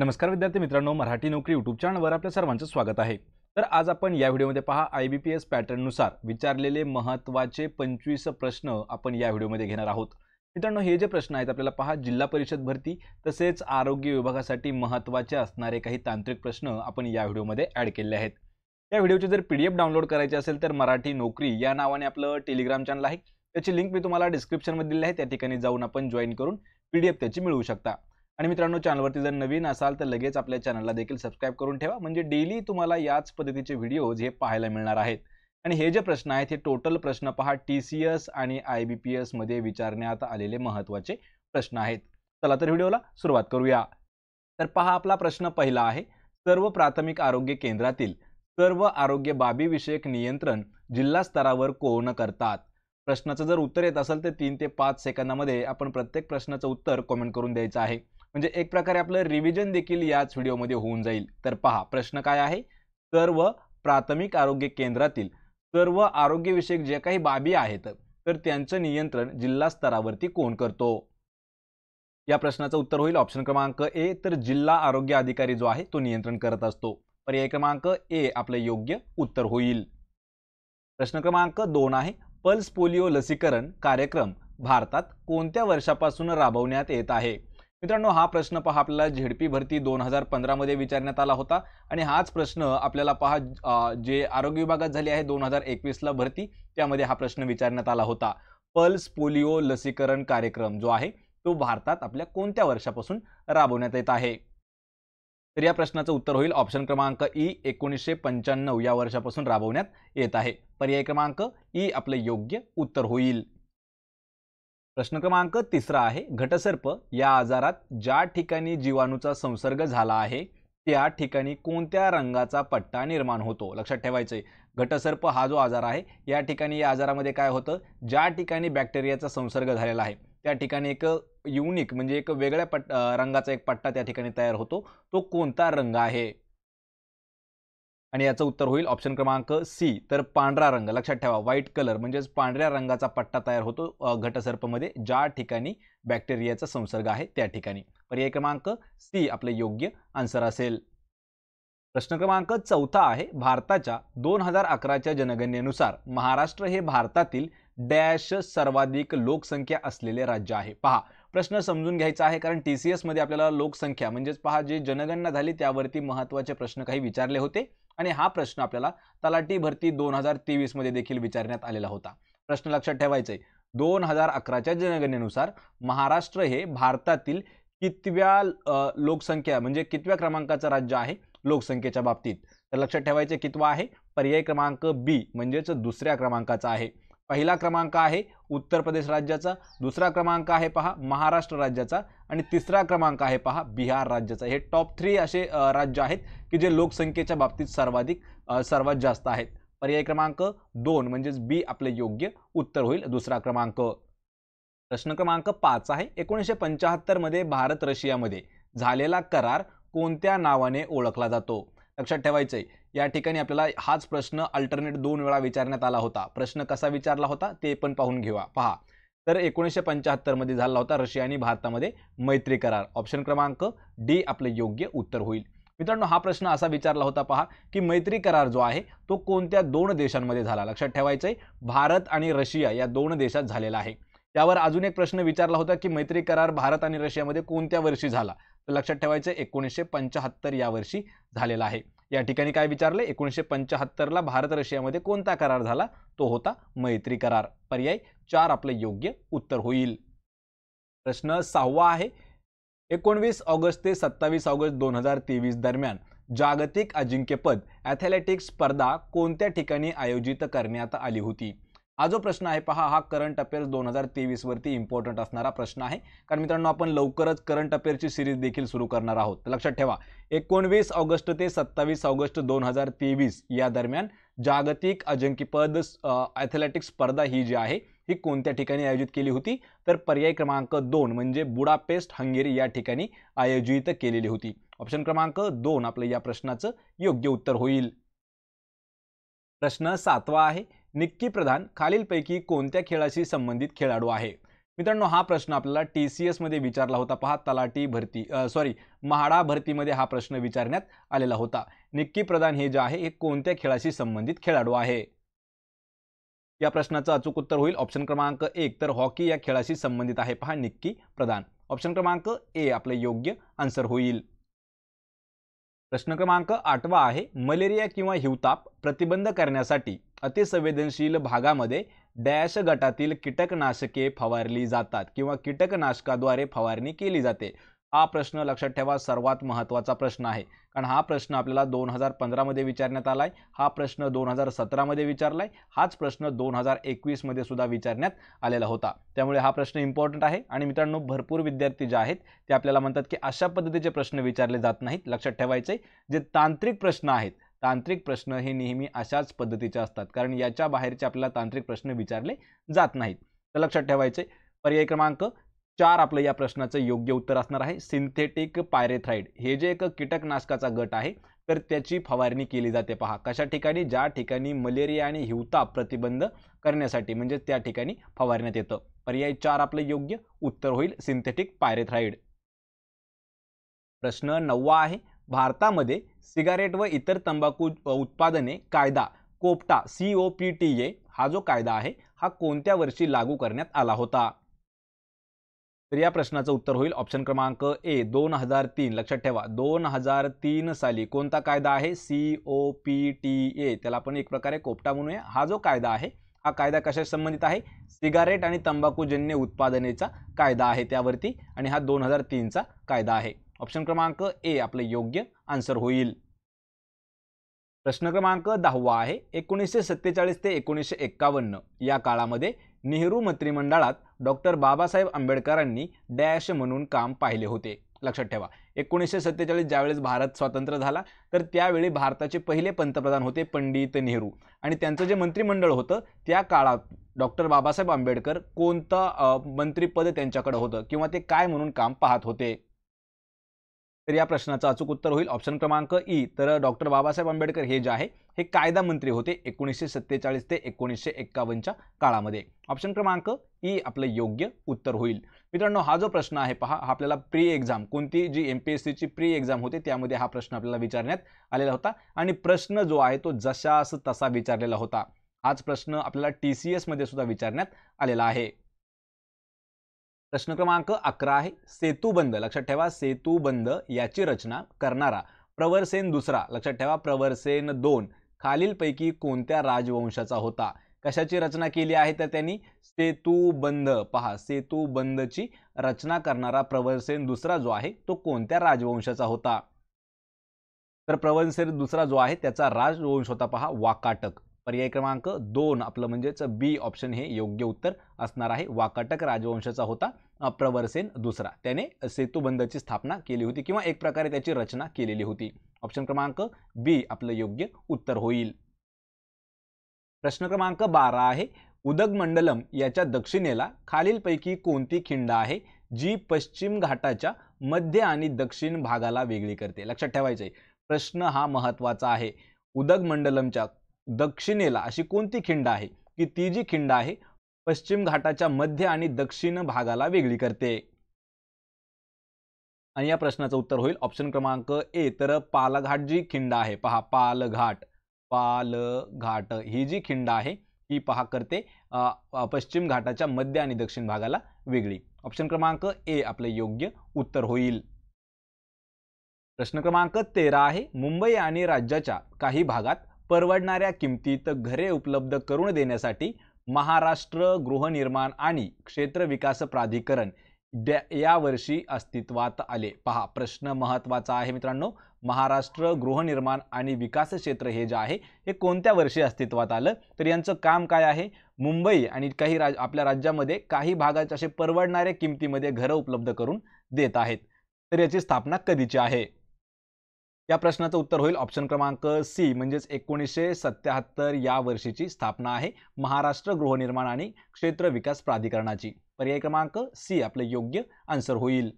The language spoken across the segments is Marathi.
नमस्कार विद्यार्थी मित्रांनो, मराठी नोकरी यूट्यूब चॅनलवर आपल्या सर्वांचं स्वागत आहे। तर आज आपण या व्हिडिओमध्ये पहा IBPS पॅटर्ननुसार विचारलेले महत्त्वाचे 25 प्रश्न आपण या व्हिडिओमध्ये घेणार आहोत। मित्रांनो, हे जे प्रश्न आहेत आपल्याला पहा जिल्हा परिषद भरती तसेच आरोग्य विभागासाठी महत्त्वाचे असणारे काही तांत्रिक प्रश्न आपण या व्हिडिओमध्ये ॲड केलेले आहेत। या व्हिडिओचे जर PDF डाउनलोड करायचे असेल तर मराठी नोकरी या नावाने आपलं टेलिग्राम चॅनल आहे, त्याची लिंक मी तुम्हाला डिस्क्रिप्शनमध्ये दिली आहे, त्या ठिकाणी जाऊन आपण जॉइन करून PDF त्याची मिळवू शकता। आणि मित्रांनो, चॅनलवरती जर नवीन असाल तर लगेच आपल्या चॅनलला देखील सबस्क्राइब करून ठेवा, म्हणजे डेली तुम्हाला याच पद्धतीचे व्हिडिओज हे पाहायला मिळणार आहेत। आणि हे जे प्रश्न आहेत हे टोटल प्रश्न पहा TCS आणि IBPS मध्ये विचारण्यात आलेले महत्त्वाचे प्रश्न आहेत। चला तर व्हिडिओला सुरुवात करूया। तर पहा, आपला प्रश्न पहिला आहे, सर्व प्राथमिक आरोग्य केंद्रातील सर्व आरोग्य बाबी विषयक नियंत्रण जिल्हा स्तरावर कोण करतात? प्रश्नाचं जर उत्तर येत असेल तर 3 ते 5 सेकंदामध्ये आपण प्रत्येक प्रश्नाचं उत्तर कमेंट करून द्यायचं आहे, म्हणजे एक प्रकारे आपलं रिव्हिजन देखील याच व्हिडिओमध्ये होऊन जाईल। तर पहा, प्रश्न काय आहे, सर्व प्राथमिक आरोग्य केंद्रातील सर्व आरोग्यविषयक जे काही बाबी आहेत तर त्यांचं नियंत्रण जिल्हा स्तरावरती कोण करतो? या प्रश्नाचं उत्तर होईल ऑप्शन क्रमांक ए, तर जिल्हा आरोग्य अधिकारी जो आहे तो नियंत्रण करत असतो। पर्याय क्रमांक ए आपलं योग्य उत्तर होईल। प्रश्न क्रमांक 2 आहे, पल्स पोलिओ लसीकरण कार्यक्रम भारतात कोणत्या वर्षापासून राबवण्यात येत आहे? मित्रांनो, हा प्रश्न पहा आपल्याला झेडपी भरती 2015 मध्ये विचारण्यात आला होता आणि हाच प्रश्न आपल्याला पहा जे आरोग्य विभागात झाली आहे 2021 ला भरती, त्यामध्ये हा प्रश्न विचारण्यात आला होता। पल्स पोलिओ लसीकरण कार्यक्रम जो आहे तो भारतात आपल्या कोणत्या वर्षापासून राबवण्यात येत आहे? तर या प्रश्नाचं उत्तर होईल ऑप्शन क्रमांक ई, 1995 या वर्षापासून राबवण्यात येत आहे। पर्याय क्रमांक ई आपलं योग्य उत्तर होईल। प्रश्न क्रमांक 3 आहे, घटसर्प या आजारात ज्या ठिकाणी जीवाणूचा संसर्ग झाला आहे त्या ठिकाणी कोणत्या रंगाचा पट्टा निर्माण होतो? लक्षात ठेवायचंय, घटसर्प हा जो आजार आहे या ठिकाणी या आजारामध्ये काय होतं, ज्या ठिकाणी बॅक्टेरियाचा संसर्ग झालेला आहे त्या ठिकाणी एक युनिक म्हणजे एक वेगळ्या रंगाचा एक पट्टा त्या ठिकाणी तयार होतो, तो कोणता रंग आहे? आणि याचं उत्तर होईल ऑप्शन क्रमांक सी, तर पांढरा रंग। लक्षात ठेवा, व्हाईट कलर म्हणजेच पांढऱ्या रंगाचा पट्टा तयार होतो घटसर्पमध्ये ज्या ठिकाणी बॅक्टेरियाचा संसर्ग आहे त्या ठिकाणी। पर्याय क्रमांक सी आपले योग्य आन्सर असेल। प्रश्न क्रमांक 4 आहे, भारताच्या 2011च्या जनगणनेनुसार महाराष्ट्र हे भारतातील डॅश सर्वाधिक लोकसंख्या असलेले राज्य आहे। पहा, प्रश्न समजून घ्यायचा आहे कारण TCS मध्ये आपल्याला लोकसंख्या म्हणजेच पहा जी जनगणना झाली त्यावरती महत्त्वाचे प्रश्न काही विचारले होते आणि हा प्रश्न आपल्याला तलाठी भरती 2023 मध्ये देखील विचारण्यात आलेला होता। प्रश्न लक्षात ठेवायचा आहे, 2011च्या जनगणनेनुसार महाराष्ट्र हे भारतातील कितव्या लोकसंख्या म्हणजे कितव्या क्रमांकाचं राज्य आहे लोकसंख्येच्या बाबतीत? तर लक्षात ठेवायचे कितवा आहे? पर्याय क्रमांक बी म्हणजेच दुसऱ्या क्रमांकाचा आहे। पहिला क्रमांक आहे उत्तर प्रदेश राज्याचा, दुसरा क्रमांक आहे पहा महाराष्ट्र राज्याचा आणि तिसरा क्रमांक आहे पहा बिहार राज्याचा। हे टॉप 3 असे राज्य आहेत की जे लोकसंख्येच्या बाबतीत सर्वात जास्त आहेत। पर्याय क्रमांक 2 म्हणजेच बी आपले योग्य उत्तर होईल, दुसरा क्रमांक। प्रश्न क्रमांक 5 आहे, 1975 मध्ये भारत रशियामध्ये झालेला करार कोणत्या नावाने ओळखला जातो? लक्षात ठेवायचंय, या ठिकाणी आपल्याला हाच प्रश्न अल्टरनेट 2 वेळा विचारण्यात आला होता। प्रश्न कसा विचारला होता ते पण पाहून घेऊया। पहा, तर 1975 मध्ये झाला होता रशिया आणि भारतामध्ये मैत्री करार। ऑप्शन क्रमांक डी आपले योग्य उत्तर होईल। मित्रांनो, हा प्रश्न असा विचारला होता पहा की मैत्री करार जो आहे तो कोणत्या 2 देशांमध्ये झाला? लक्षात ठेवायचंय, भारत आणि रशिया या 2 देशात झालेला आहे। त्यावर अजून एक प्रश्न विचारला होता की मैत्री करार भारत आणि रशियामध्ये कोणत्या वर्षी झाला? तर लक्षात ठेवायचं 1975 या वर्षी झालेला आहे। या ठिकाणी काय विचारले, 1975 ला भारत रशियामध्ये कोणता करार झाला? तो होता मैत्री करार। पर्याय 4 आपले योग्य उत्तर होईल। प्रश्न 6 आहे, 19 ऑगस्ट ते 27 ऑगस्ट 2023 दरम्यान जागतिक अजिंक्यपद ॲथलेटिक्स स्पर्धा कोणत्या ठिकाणी आयोजित करण्यात आली होती? हा जो प्रश्न आहे पहा, हा करंट अफेअर्स 2023 वरती इम्पॉर्टंट असणारा प्रश्न आहे, कारण मित्रांनो आपण लवकरच करंट अफेअर्सची सिरीज देखील सुरू करणार आहोत। लक्षात ठेवा, 19 ऑगस्ट ते 27 ऑगस्ट 2023 या दरम्यान जागतिक अजिंक्यपद ॲथलेटिक्स स्पर्धा ही जी आहे ही कोणत्या ठिकाणी आयोजित केली होती? तर पर्याय क्रमांक 2 म्हणजे बुडापेस्ट हंगेरी या ठिकाणी आयोजित केलेली होती। ऑप्शन क्रमांक 2 आपलं या प्रश्नाचं योग्य उत्तर होईल। प्रश्न 7 आहे, निक्की प्रधान खालीलपैकी कोणत्या खेळाशी संबंधित खेळाडू आहे? मित्रांनो हा प्रश्न आपल्याला TCS मध्ये विचारला होता पहा, तलाठी भरती म्हाडा भरतीमध्ये हा प्रश्न विचारण्यात आलेला होता। निक्की प्रधान हे जे आहे हे कोणत्या खेळाशी संबंधित खेळाडू आहे? या प्रश्नाचं अचूक उत्तर होईल ऑप्शन क्रमांक 1, तर हॉकी या खेळाशी संबंधित आहे पहा निक्की प्रधान। ऑप्शन क्रमांक ए आपलं योग्य आन्सर होईल। प्रश्न क्रमांक 8 आहे, मलेरिया किंवा हिवताप प्रतिबंध करण्यासाठी अतिसंवेदनशील भागामध्ये डॅश गटातील कीटकनाशके फवारली जातात किंवा कीटकनाशकाद्वारे फवारणी केली जाते। हा प्रश्न लक्षात ठेवा, सर्वात महत्त्वाचा प्रश्न आहे, कारण हा प्रश्न आपल्याला 2015 मध्ये विचारण्यात आलाय, हा प्रश्न 2017 मध्ये विचारलाय, हाच प्रश्न 2021 मध्ये सुद्धा विचारण्यात आलेला होता। त्यामुळे हा प्रश्न इम्पॉर्टंट आहे आणि मित्रांनो भरपूर विद्यार्थी जे आहेत ते आपल्याला म्हणतात की अशा पद्धतीचे प्रश्न विचारले जात नाहीत। लक्षात ठेवायचे, जे तांत्रिक प्रश्न आहेत, तांत्रिक प्रश्न हे नेहमी अशाच पद्धतीचे असतात, कारण याच्या बाहेरचे आपल्याला तांत्रिक प्रश्न विचारले जात नाहीत। तर लक्षात ठेवायचे, पर्याय क्रमांक 4 आपलं या प्रश्नाचं योग्य उत्तर असणार आहे। सिंथेटिक पायरेथ्राइड हे जे एक कीटकनाशकाचा गट आहे, तर त्याची फवारणी केली जाते पहा कशा ठिकाणी, ज्या ठिकाणी मलेरिया आणि हिवताप प्रतिबंध करण्यासाठी, म्हणजे त्या ठिकाणी फवारण्यात येतं। पर्याय 4 आपलं योग्य उत्तर होईल, सिंथेटिक पायरेथ्राइड। प्रश्न 9 आहे, भारतामध्ये सिगारेट व इतर तंबाखू उत्पादने कायदा कोपटा COPTA हा जो कायदा आहे हा कोणत्या वर्षी लागू करण्यात आला होता? तर या प्रश्नाचं उत्तर होईल ऑप्शन क्रमांक ए 2003। लक्षात ठेवा 2003 साली कोणता कायदा आहे? COPTA, त्याला आपण एक प्रकारे कोपटा म्हणूया। हा जो कायदा आहे हा कायदा कशाशी संबंधित आहे? सिगारेट आणि तंबाखूजन्य उत्पादनेचा कायदा आहे त्यावरती, आणि हा 2003 चा कायदा आहे। ऑप्शन क्रमांक ए आपलं योग्य आन्सर होईल। प्रश्न क्रमांक 10 आहे, 1947 ते 1951 या काळामध्ये नेहरू मंत्रिमंडळात डॉक्टर बाबासाहेब आंबेडकरांनी डॅश म्हणून काम पाहिले होते। लक्षात ठेवा 1947 ज्यावेळेस भारत स्वतंत्र झाला, तर त्यावेळी भारताचे पहिले पंतप्रधान होते पंडित नेहरू, आणि त्यांचं जे मंत्रिमंडळ होतं त्या काळात डॉक्टर बाबासाहेब आंबेडकर कोणतं मंत्रिपद त्यांच्याकडे होतं किंवा ते काय म्हणून काम पाहत होते? तर या प्रश्नाचं अचूक उत्तर होईल ऑप्शन क्रमांक ई, तर डॉक्टर बाबासाहेब आंबेडकर हे जे आहे हे कायदा मंत्री होते 1947 ते 1951 काळामध्ये। ऑप्शन क्रमांक ई आपलं योग्य उत्तर होईल। मित्रांनो हा जो प्रश्न आहे पहा, हा आपल्याला प्री एक्झाम, कोणती जी MPSC ची प्री एक्झाम होते त्यामध्ये हा प्रश्न आपल्याला विचारण्यात आलेला होता, आणि प्रश्न जो आहे तो जशास तसा विचारलेला होता। हाच प्रश्न आपल्याला TCS मध्ये सुद्धा विचारण्यात आलेला आहे। प्रश्न क्रमांक 11 आहे, सेतुबंध, लक्षात ठेवा सेतुबंध याची रचना करणारा प्रवरसेन दुसरा, लक्षात ठेवा प्रवरसेन 2 खालीलपैकी कोणत्या राजवंशाचा होता? कशाची रचना केली आहे तर त्यांनी? सेतुबंध, पहा सेतुबंधची रचना करणारा प्रवरसेन दुसरा जो आहे तो कोणत्या राजवंशाचा होता? तर प्रवरसेन दुसरा जो आहे त्याचा राजवंश होता पहा वाकाटक। पर्याय क्रमांक 2 आपलं म्हणजेच बी ऑप्शन हे योग्य उत्तर असणार आहे। वाकाटक राजवंशाचा होता प्रवरसेन दुसरा, त्याने सेतुबंधची स्थापना केली होती किंवा एक प्रकारे त्याची रचना केलेली होती। ऑप्शन क्रमांक बी आपलं योग्य उत्तर होईल। प्रश्न क्रमांक 12 आहे, उदगमंडलम याच्या दक्षिणेला खालीलपैकी कोणती खिंड आहे जी पश्चिम घाटाच्या मध्य आणि दक्षिण भागाला वेगळी करते? लक्षात ठेवायचे, प्रश्न हा महत्त्वाचा आहे। उदगमंडलमच्या दक्षिणेला अशी कोणती खिंड आहे की ती जी खिंड आहे पश्चिम घाटाच्या मध्य आणि दक्षिण भागाला वेगळी करते? आणि या प्रश्नाचं उत्तर होईल ऑप्शन क्रमांक ए, तर पालघाट जी खिंड आहे पहा, पालघाट ही जी खिंड आहे ही पहा करते पश्चिम घाटाच्या मध्य आणि दक्षिण भागाला वेगळी। ऑप्शन क्रमांक ए आपले योग्य उत्तर होईल। प्रश्न क्रमांक 13 आहे, मुंबई आणि राज्याच्या काही भागात परवडणाऱ्या किमतीत घरे उपलब्ध करून देण्यासाठी महाराष्ट्र गृहनिर्माण आणि क्षेत्र विकास प्राधिकरण या वर्षी अस्तित्वात आले। पहा प्रश्न महत्त्वाचा आहे मित्रांनो, महाराष्ट्र गृहनिर्माण आणि विकास क्षेत्र हे जे आहे हे कोणत्या वर्षी अस्तित्वात आलं? तर यांचं काम काय आहे? मुंबई आणि काही आपल्या राज्यामध्ये काही भागात असे परवडणाऱ्या किमतीमध्ये घरं उपलब्ध करून देत आहेत, तर याची स्थापना कधीची आहे? या प्रश्नाचं उत्तर होईल ऑप्शन क्रमांक सी, म्हणजेच 1977 या वर्षीची स्थापना आहे महाराष्ट्र गृहनिर्माण आणि क्षेत्र विकास प्राधिकरणाची। पर्याय क्रमांक सी आपलं योग्य आन्सर होईल।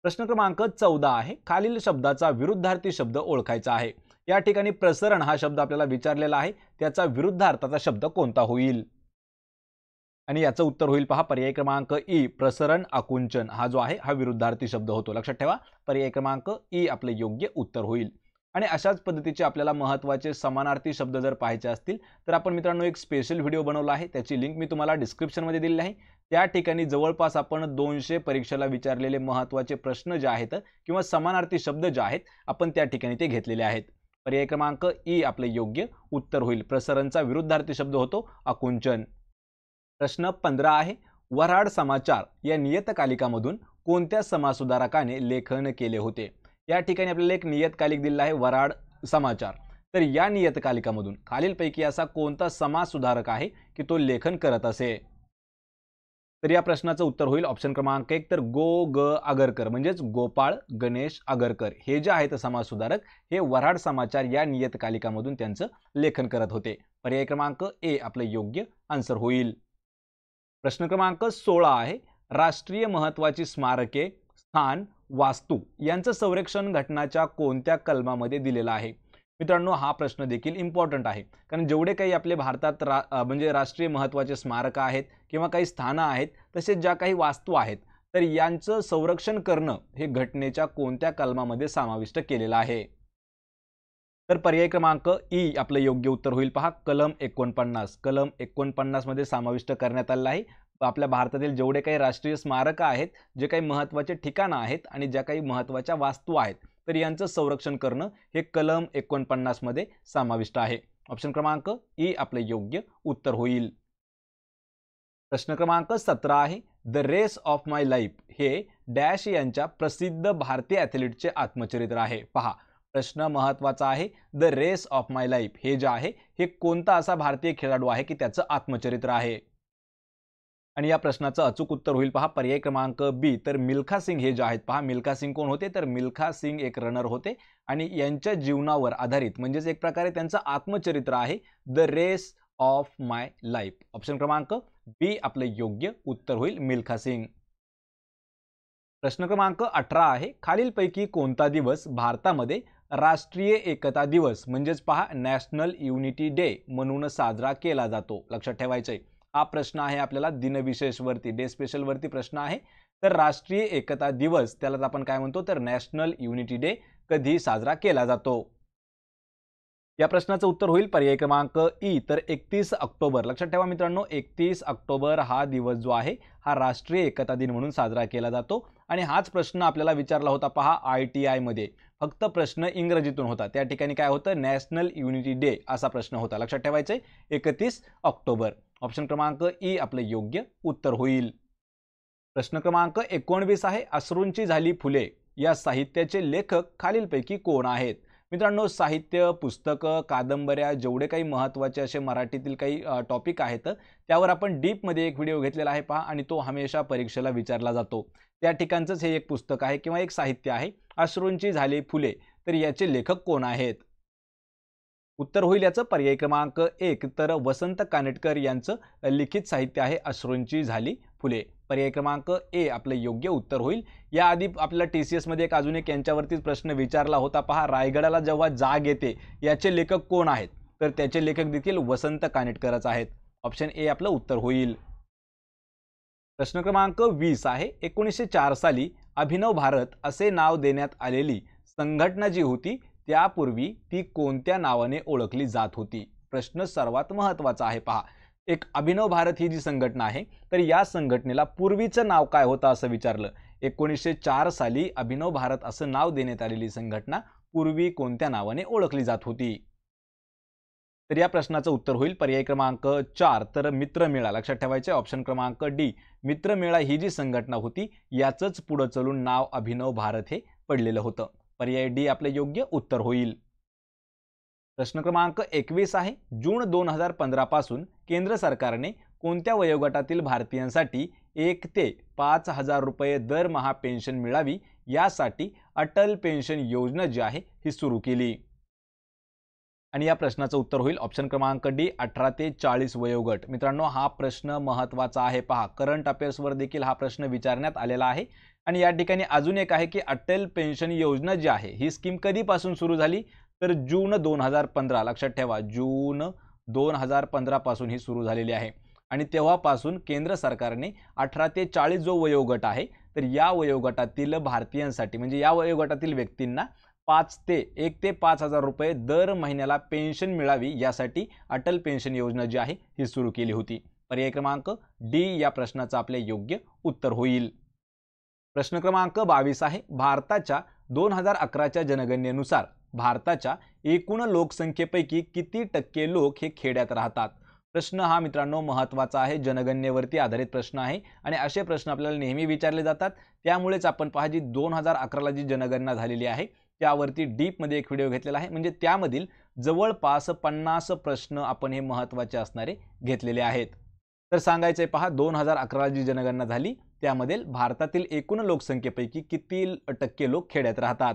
प्रश्न क्रमांक 14 आहे, खालील शब्दाचा विरुद्धार्थी शब्द ओळखायचा आहे। या ठिकाणी प्रसरण हा शब्द आपल्याला विचारलेला आहे, त्याचा विरुद्धार्थाचा शब्द कोणता होईल? आणि याचं उत्तर होईल पहा पर्याय क्रमांक ई प्रसरण आकुंचन. हा जो आहे हा विरुद्धार्थी शब्द होतो. लक्षात ठेवा, पर्याय क्रमांक ई आपलं योग्य उत्तर होईल. आणि अशाच पद्धतीचे आपल्याला महत्त्वाचे समानार्थी शब्द जर पाहायचे असतील तर आपण मित्रांनो एक स्पेशल व्हिडिओ बनवला आहे, त्याची लिंक मी तुम्हाला डिस्क्रिप्शनमध्ये दिलेली आहे. त्या ठिकाणी जवळपास आपण 200 परीक्षेला विचारलेले महत्त्वाचे प्रश्न जे आहेत किंवा समानार्थी शब्द जे आहेत आपण त्या ठिकाणी ते घेतलेले आहेत. पर्याय क्रमांक ई आपले योग्य उत्तर होईल. प्रसरणचा विरुद्धार्थी शब्द होतो आकुंचन. प्रश्न 15 आहे, वऱ्हाड समाचार या नियतकालिकामधून कोणत्या समाजसुधारकाने लेखन केले होते? या ठिकाणी आपल्याला एक नियतकालिक दिलेला आहे वऱ्हाड समाचार. तर या नियतकालिकामधून खालीलपैकी असा कोणता समाजसुधारक आहे की तो लेखन करत असे? तर या प्रश्नाचं उत्तर होईल ऑप्शन क्रमांक 1 तर आगरकर म्हणजेच गोपाळ गणेश आगरकर. हे जे आहेत समाजसुधारक हे वऱ्हाड समाचार या नियतकालिकामधून त्यांचं लेखन करत होते. पर्याय क्रमांक ए आपलं योग्य आन्सर होईल. प्रश्न क्रमांक 16 आहे, राष्ट्रीय महत्त्वाची स्मारके, स्थान, वास्तू यांचं संरक्षण घटनाच्या कोणत्या कलमामध्ये दिलेलं आहे? मित्रांनो हा प्रश्न देखील इम्पॉर्टंट आहे, कारण जेवढे काही आपले भारतात म्हणजे राष्ट्रीय महत्त्वाचे स्मारक आहेत किंवा काही स्थानं आहेत तसेच ज्या काही वास्तू आहेत तर यांचं संरक्षण करणं हे घटनेच्या कोणत्या कलमामध्ये समाविष्ट केलेलं आहे? तर पर्याय क्रमांक ई आपलं योग्य उत्तर होईल पहा कलम 49. कलम 49 मध्ये समाविष्ट करण्यात आलेलं आहे. आपल्या भारतातील जेवढे काही राष्ट्रीय स्मारक आहेत, जे काही महत्त्वाचे ठिकाणं आहेत आणि ज्या काही महत्त्वाच्या वास्तू आहेत तर यांचं संरक्षण करणं हे कलम 49 मध्ये समाविष्ट आहे. ऑप्शन क्रमांक ई आपलं योग्य उत्तर होईल. प्रश्न क्रमांक 17 आहे, the race of my life हे डॅश यांच्या प्रसिद्ध भारतीय ॲथलीटचे आत्मचरित्र आहे. पहा प्रश्न महत्त्वाचा आहे, the race of my life हे जे आहे हे कोणता असा भारतीय खेळाडू आहे की त्याचं आत्मचरित्र आहे? आणि या प्रश्नाचं अचूक उत्तर होईल पहा पर्याय क्रमांक बी तर मिल्खा सिंग हे जे आहेत. पहा मिल्खा सिंग कोण होते? तर मिल्खा सिंग एक रनर होते आणि यांच्या जीवनावर आधारित म्हणजेच एक प्रकारे त्यांचं आत्मचरित्र आहे the race of my life. Option क्रमांक बी आपलं योग्य उत्तर होईल मिल्खा सिंग. प्रश्न क्रमांक 18 आहे, खालीलपैकी कोणता दिवस भारतामध्ये राष्ट्रीय एकता दिवस म्हणजेच पहा नॅशनल युनिटी डे म्हणून साजरा केला जातो? लक्षात ठेवायचं आहे, हा प्रश्न आहे आपल्याला दिनविशेषवरती डे स्पेशलवरती प्रश्न आहे. तर राष्ट्रीय एकता दिवस त्यालाच आपण काय म्हणतो तर नॅशनल युनिटी डे कधी साजरा केला जातो? या प्रश्नाचं उत्तर होईल पर्याय क्रमांक ई तर 31 ऑक्टोबर. लक्षात ठेवा मित्रांनो 31 ऑक्टोबर हा दिवस जो आहे हा राष्ट्रीय एकता दिन म्हणून साजरा केला जातो. आणि हाच प्रश्न आपल्याला विचारला होता पहा ITI मध्ये, फक्त प्रश्न इंग्रजीतून होता. त्या ठिकाणी काय होतं नॅशनल युनिटी डे असा प्रश्न होता. लक्षात ठेवायचे 31 ऑक्टोबर. ऑप्शन क्रमांक ई आपलं योग्य उत्तर होईल. प्रश्न क्रमांक 19 आहे, अश्रूंची झाली फुले या साहित्याचे लेखक खालीलपैकी कोण आहेत? मित्रांनो साहित्य पुस्तकं कादंबऱ्या जेवढे काही महत्त्वाचे असे मराठीतील काही टॉपिक आहेत त्यावर आपण डीपमध्ये एक व्हिडिओ घेतलेला आहे पहा, आणि तो हमेशा परीक्षेला विचारला जातो. त्या ठिकाणचंच हे एक पुस्तक आहे किंवा एक साहित्य आहे अश्रूंची झाली फुले. तर याचे लेखक कोण आहेत? उत्तर होईल याचं पर्याय क्रमांक 1 तर वसंत कानेटकर यांचं लिखित साहित्य आहे अश्रूंची झाली फुले. पर्याय क्रमांक ए आपलं योग्य उत्तर होईल. याआधी आपल्याला TCS मध्ये एक अजून एक यांच्यावरतीच प्रश्न विचारला होता पहा, रायगडाला जेव्हा जाग येते याचे लेखक कोण आहेत? तर त्याचे लेखक देखील वसंत कानेटकरच आहेत. ऑप्शन ए आपलं उत्तर होईल. प्रश्न क्रमांक 20 आहे, 1904 साली अभिनव भारत असे नाव देण्यात आलेली संघटना जी होती त्यापूर्वी ती कोणत्या नावाने ओळखली जात होती? प्रश्न सर्वात महत्त्वाचा आहे पहा. एक अभिनव भारत ही जी संघटना आहे तर या संघटनेला पूर्वीचं नाव काय होतं असं विचारलं. 1904 साली अभिनव भारत असं नाव देण्यात आलेली संघटना पूर्वी कोणत्या नावाने ओळखली जात होती? तर या प्रश्नाचं उत्तर होईल पर्याय क्रमांक 4 तर मित्रमेळा. लक्षात ठेवायचे ऑप्शन क्रमांक डी मित्रमेळा ही जी संघटना होती याचंच पुढे चलून नाव अभिनव भारत हे पडलेलं होतं. पर्याय डी आपले योग्य उत्तर होईल. प्रश्न क्रमांक 21 आहे, जून 2015 पासून केंद्र सरकारने कोणत्या वयोगटातील भारतीयांसाठी 1 ते 5,000 रुपये दरमहा पेन्शन मिळावी यासाठी अटल पेन्शन योजना जी आहे ही सुरू केली? आणि या प्रश्नाचं उत्तर होईल ऑप्शन क्रमांक डी 18 ते 40 वयोगट. मित्रांनो हा प्रश्न महत्त्वाचा आहे पहा, करंट अफेअर्सवर देखील हा प्रश्न विचारण्यात आलेला आहे. आणि या ठिकाणी अजून एक आहे की अटल पेन्शन योजना जी आहे ही स्कीम कधीपासून सुरू झाली? तर जून 2015. लक्षात ठेवा जून 2015 पासून ही सुरू झालेली आहे. आणि तेव्हापासून केंद्र सरकारने 18 ते 40 जो वयोगट आहे तर या वयोगटातील भारतीयांसाठी म्हणजे या वयोगटातील व्यक्तींना 1 ते 5,000 रुपये दर महिन्याला पेन्शन मिळावी यासाठी अटल पेन्शन योजना जी आहे ही सुरू केली होती। पर्याय क्रमांक डी या प्रश्नाचं आपले योग्य उत्तर होईल। प्रश्न क्रमांक 22 आहे, भारताच्या 2011च्या जनगणनेनुसार भारताच्या एकूण लोकसंख्येपैकी किती टक्के लोक हे खेड्यात राहतात? प्रश्न हा मित्रांनो महत्त्वाचा आहे, जनगणनेवरती आधारित प्रश्न आहे आणि असे प्रश्न आपल्याला नेहमी विचारले जातात। त्यामुळेच आपण पहा जी 2011ला जी जनगणना झालेली आहे त्यावरती डीपमध्ये एक व्हिडिओ घेतलेला आहे, म्हणजे त्यामधील जवळपास 50 प्रश्न आपण हे महत्त्वाचे असणारे घेतलेले आहेत। तर सांगायचंय पहा 2011ला जी जनगणना झाली त्यामध्ये भारतातील एकूण लोकसंख्येपैकी किती टक्के लोक खेड्यात राहतात?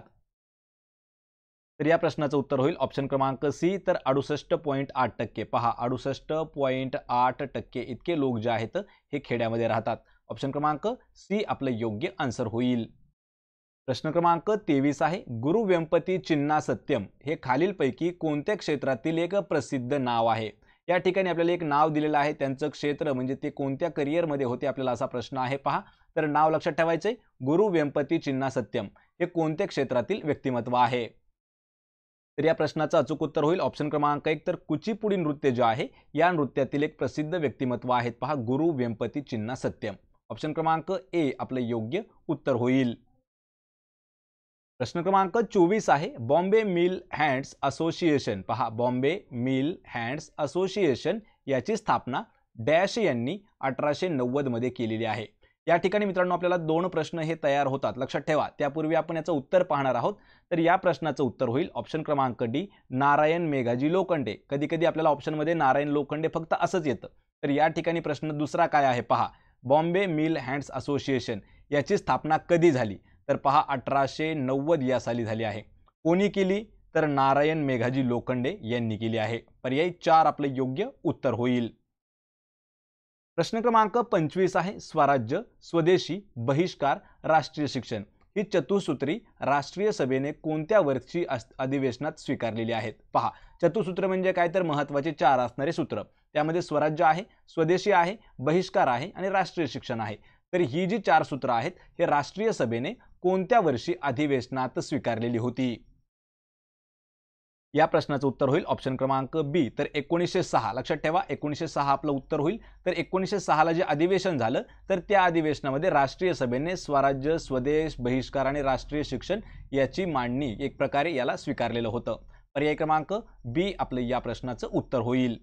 तर या प्रश्नाचं उत्तर होईल ऑप्शन क्रमांक सी, तर 68.8%। पहा 68.8% इतके लोक जे आहेत हे खेड्यामध्ये राहतात। ऑप्शन क्रमांक सी आपलं योग्य आन्सर होईल। प्रश्न क्रमांक 23 आहे, गुरु वेंपती चिन्ना सत्यम हे खालीलपैकी कोणत्या क्षेत्रातील एक प्रसिद्ध नाव आहे? या ठिकाणी आपल्याला एक नाव दिलेलं आहे, त्यांचं क्षेत्र म्हणजे ते कोणत्या करिअरमध्ये होते आपल्याला असा प्रश्न आहे। पहा तर नाव लक्षात ठेवायचंय, गुरु वेंपती चिन्ना सत्यम हे कोणत्या क्षेत्रातील व्यक्तिमत्व आहे? तर या प्रश्नाचं अचूक उत्तर होईल ऑप्शन क्रमांक 1, तर कुचिपुडी नृत्य जे आहे या नृत्यातील एक प्रसिद्ध व्यक्तिमत्व आहेत पहा गुरु वेंपती चिन्ना सत्यम। ऑप्शन क्रमांक ए आपलं योग्य उत्तर होईल। प्रश्न क्रमांक 24 आहे, बॉम्बे मिल हँड्स असोसिएशन पहा बॉम्बे मिल हँड्स असोसिएशन याची स्थापना डॅश यांनी 1890 मध्ये केलेली आहे। या ठिकाणी मित्रांनो आपल्याला दोन प्रश्न हे तयार होतात, लक्षात ठेवा। त्यापूर्वी आपण याचं उत्तर पाहणार आहोत। तर या प्रश्नाचं उत्तर होईल ऑप्शन क्रमांक डी नारायण मेघाजी लोखंडे। कधी कधी आपल्याला ऑप्शनमध्ये नारायण लोखंडे फक्त असंच येतं। तर या ठिकाणी प्रश्न दुसरा काय आहे पहा, बॉम्बे मिल हँड्स असोसिएशन याची स्थापना कधी झाली? तर पहा 1890 या साली झाली आहे। कोणी केली? तर नारायण मेघाजी लोखंडे यांनी केली आहे। पर्याय 4 आपलं योग्य उत्तर होईल। प्रश्न क्रमांक 25 आहे, स्वराज्य, स्वदेशी, बहिष्कार, राष्ट्रीय शिक्षण ही चतुसूत्री राष्ट्रीय सभेने कोणत्या वर्षी अधिवेशनात स्वीकारलेली आहेत? पहा चतुसूत्र म्हणजे काय, तर महत्त्वाचे 4 असणारे सूत्र। त्यामध्ये स्वराज्य आहे, स्वदेशी आहे, बहिष्कार आहे आणि राष्ट्रीय शिक्षण आहे। तर ही जी 4 सूत्र आहेत हे राष्ट्रीय सभेने कोणत्या वर्षी अधिवेशनात स्वीकारलेली होती? या प्रश्नाचं उत्तर होईल ऑप्शन क्रमांक बी, तर 1906। लक्षात ठेवा 1906 आपलं उत्तर होईल। तर 1906ला जे अधिवेशन झालं तर त्या अधिवेशनामध्ये राष्ट्रीय सभेने स्वराज्य, स्वदेश, बहिष्कार आणि राष्ट्रीय शिक्षण याची मांडणी एक प्रकारे याला स्वीकारलेलं होतं। पर्याय क्रमांक बी आपलं या प्रश्नाचं उत्तर होईल।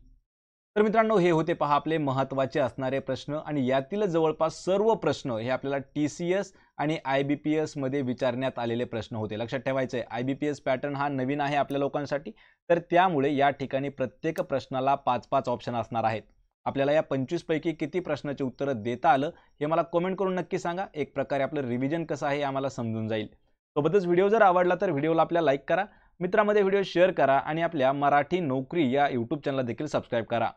तर मित्रांनो हे होते पहा आपले महत्त्वाचे असणारे प्रश्न आणि यातील जवळपास सर्व प्रश्न हे आपल्याला TCS आणि IBPS मध्ये विचारण्यात आलेले प्रश्न होते। लक्षात ठेवायचे IBPS पॅटर्न हा नवीन आहे आपल्या लोकांसाठी, तर त्यामुळे या ठिकाणी प्रत्येक प्रश्नाला 5-5 ऑप्शन असणार आहेत। आपल्याला या 25 पैकी किती प्रश्नाचे उत्तर देता आलं हे मला कमेंट करून नक्की सांगा। एक प्रकारे आपलं रिव्हिजन कसं आहे आम्हाला समजून जाईल। सोबतच व्हिडिओ जर आवडला तर व्हिडिओला आपल्या लाईक करा, मित्रांमध्ये व्हिडिओ शेअर करा आणि आपल्या मराठी नोकरी या YouTube चॅनलला देखील सबस्क्राइब करा।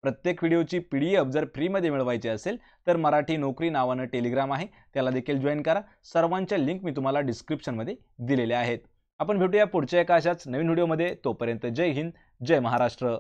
प्रत्येक व्हिडिओची PDF जर फ्रीमध्ये मिळवायची असेल तर मराठी नोकरी नावानं टेलिग्राम आहे, त्याला देखील जॉईन करा। सर्वांच्या लिंक मी तुम्हाला डिस्क्रिप्शनमध्ये दिलेल्या आहेत। आपण भेटूया पुढच्या एका अशाच नवीन व्हिडिओमध्ये, तोपर्यंत जय हिंद, जय महाराष्ट्र।